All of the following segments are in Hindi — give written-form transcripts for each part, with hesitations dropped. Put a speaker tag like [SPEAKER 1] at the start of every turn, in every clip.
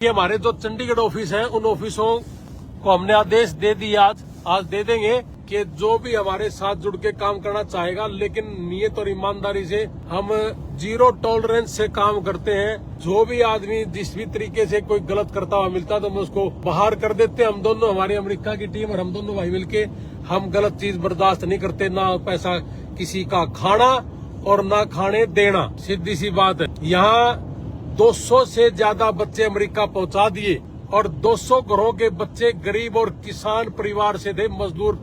[SPEAKER 1] कि हमारे जो चंडीगढ़ ऑफिस है उन ऑफिसों को हमने आदेश दे दिया, आज दे देंगे कि जो भी हमारे साथ जुड़ के काम करना चाहेगा, लेकिन नियत और ईमानदारी से हम जीरो टॉलरेंस से काम करते हैं। जो भी आदमी जिस भी तरीके से कोई गलत करता हुआ मिलता है तो हम उसको बाहर कर देते हैं। हम दोनों, हमारी अमेरिका की टीम और हम दोनों भाई मिलके हम गलत चीज बर्दाश्त नहीं करते, ना पैसा किसी का खाना और ना खाने देना। सीधी सी बात है। यहाँ 200 से ज्यादा बच्चे अमेरिका पहुंचा दिए और 200 घरों के बच्चे गरीब और किसान परिवार से थे, मजदूर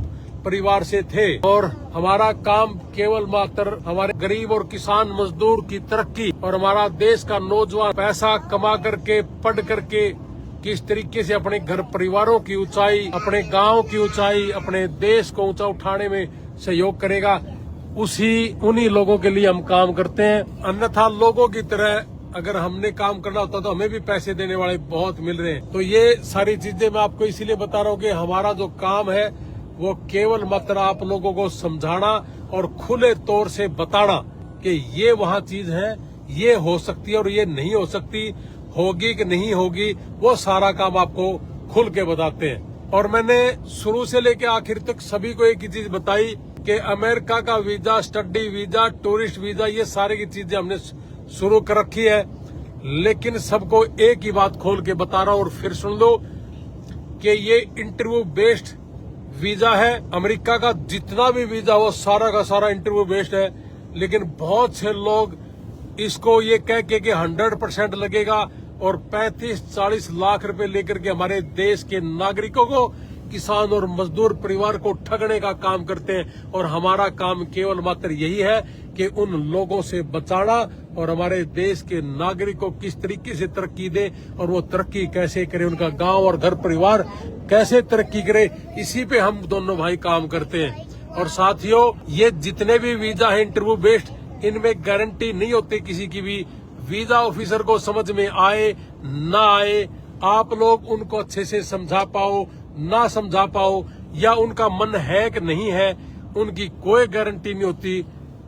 [SPEAKER 1] परिवार से थे। और हमारा काम केवल मात्र हमारे गरीब और किसान मजदूर की तरक्की और हमारा देश का नौजवान पैसा कमा करके पढ़ करके किस तरीके से अपने घर परिवारों की ऊंचाई, अपने गांव की ऊंचाई, अपने देश को ऊंचा उठाने में सहयोग करेगा, उन्हीं लोगों के लिए हम काम करते हैं। अन्यथा लोगों की तरह अगर हमने काम करना होता तो हमें भी पैसे देने वाले बहुत मिल रहे हैं। तो ये सारी चीजें मैं आपको इसीलिए बता रहा हूँ कि हमारा जो काम है वो केवल मात्र आप लोगों को समझाना और खुले तौर से बताना कि ये वहाँ चीज है, ये हो सकती है और ये नहीं हो सकती, होगी कि नहीं होगी, वो सारा काम आपको खुल के बताते हैं। और मैंने शुरू से लेके आखिर तक सभी को एक ही चीज बताई कि अमेरिका का visa, study visa, tourist visa, ये सारी की चीजें हमने शुरू कर रखी है। लेकिन सबको एक ही बात खोल के बता रहा हूं और फिर सुन लो कि ये इंटरव्यू बेस्ड वीजा है। अमेरिका का जितना भी वीजा वो सारा का सारा इंटरव्यू बेस्ड है। लेकिन बहुत से लोग इसको ये कह के कि 100% लगेगा और 35-40 लाख रुपए लेकर के हमारे देश के नागरिकों को, किसान और मजदूर परिवार को ठगने का काम करते हैं। और हमारा काम केवल मात्र यही है कि उन लोगों से बचाना और हमारे देश के नागरिक को किस तरीके से तरक्की दे और वो तरक्की कैसे करे, उनका गांव और घर परिवार कैसे तरक्की करे, इसी पे हम दोनों भाई काम करते हैं। और साथियों, ये जितने भी वीजा है इंटरव्यू बेस्ड, इनमें गारंटी नहीं होती किसी की भी। वीजा ऑफिसर को समझ में आए ना आए, आप लोग उनको अच्छे से समझा पाओ ना समझा पाओ, या उनका मन है कि नहीं है, उनकी कोई गारंटी नहीं होती।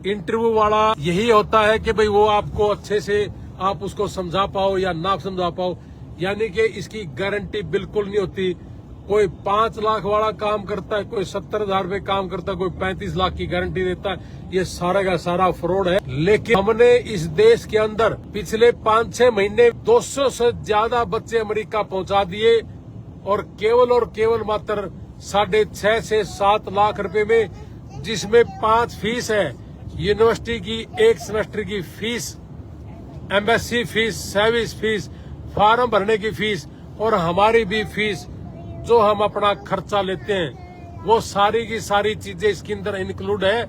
[SPEAKER 1] इंटरव्यू वाला यही होता है कि भाई वो आपको अच्छे से आप उसको समझा पाओ या ना समझा पाओ, यानी कि इसकी गारंटी बिल्कुल नहीं होती। कोई 5 लाख वाला काम करता है, कोई 70,000 रुपए काम करता है, कोई 35 लाख की गारंटी देता है। ये सारा का सारा फ्रॉड है। लेकिन हमने इस देश के अंदर पिछले 5-6 महीने 200 से ज्यादा बच्चे अमेरिका पहुंचा दिए और केवल मात्र 6.5 से 7 लाख रुपए में, जिसमें 5 फीस है, यूनिवर्सिटी की 1 सेमेस्टर की fees, embassy fees, service fees, form भरने की फीस और हमारी भी फीस जो हम अपना खर्चा लेते हैं, वो सारी की सारी चीजें इसके अंदर इंक्लूड है।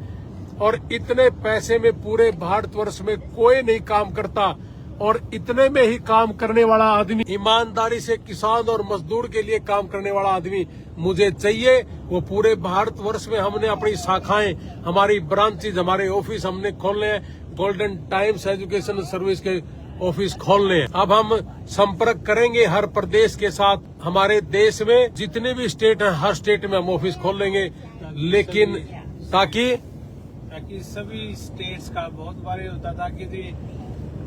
[SPEAKER 1] और इतने पैसे में पूरे भारतवर्ष में कोई नहीं काम करता। और इतने में ही काम करने वाला आदमी, ईमानदारी से किसान और मजदूर के लिए काम करने वाला आदमी मुझे चाहिए। वो पूरे भारतवर्ष में हमने अपनी शाखाएं, हमारी ब्रांचेज, हमारे ऑफिस हमने खोलने हैं। गोल्डन टाइम्स एजुकेशन सर्विस के ऑफिस खोलने हैं। अब हम संपर्क करेंगे हर प्रदेश के साथ। हमारे देश में जितने भी स्टेट हैं, हर स्टेट में हम ऑफिस खोल लेंगे। लेकिन ताकि
[SPEAKER 2] सभी स्टेट्स का बहुत बार होता था कि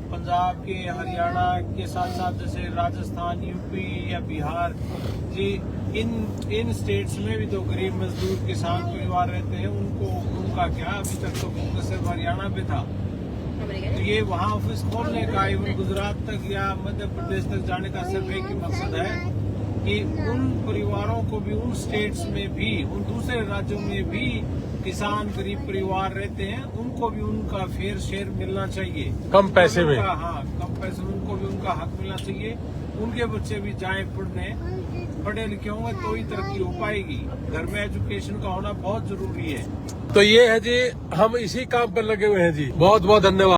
[SPEAKER 2] पंजाब के, हरियाणा के साथ साथ जैसे राजस्थान, यूपी या बिहार जी, इन स्टेट्स में भी तो गरीब मजदूर किसान परिवार रहते हैं। उनका क्या अभी तक तो फोकस सिर्फ हरियाणा पे था। तो ये वहाँ ऑफिस खोलने का, इवन गुजरात तक या मध्य प्रदेश तक जाने का सिर्फ एक ही मकसद है कि उन परिवारों को भी, उन स्टेट्स में भी, उन दूसरे राज्यों में भी किसान गरीब परिवार रहते हैं, उनको भी उनका फेयर शेयर मिलना चाहिए,
[SPEAKER 1] कम पैसे में।
[SPEAKER 2] हाँ, कम पैसे में उनको भी उनका हक मिलना चाहिए। उनके बच्चे भी जाएं पढ़ने, पढ़े लिखे होंगे तो ही तरक्की हो पाएगी। घर में एजुकेशन का होना बहुत जरूरी है।
[SPEAKER 1] तो ये है जी, हम इसी काम पर लगे हुए हैं जी। बहुत बहुत धन्यवाद।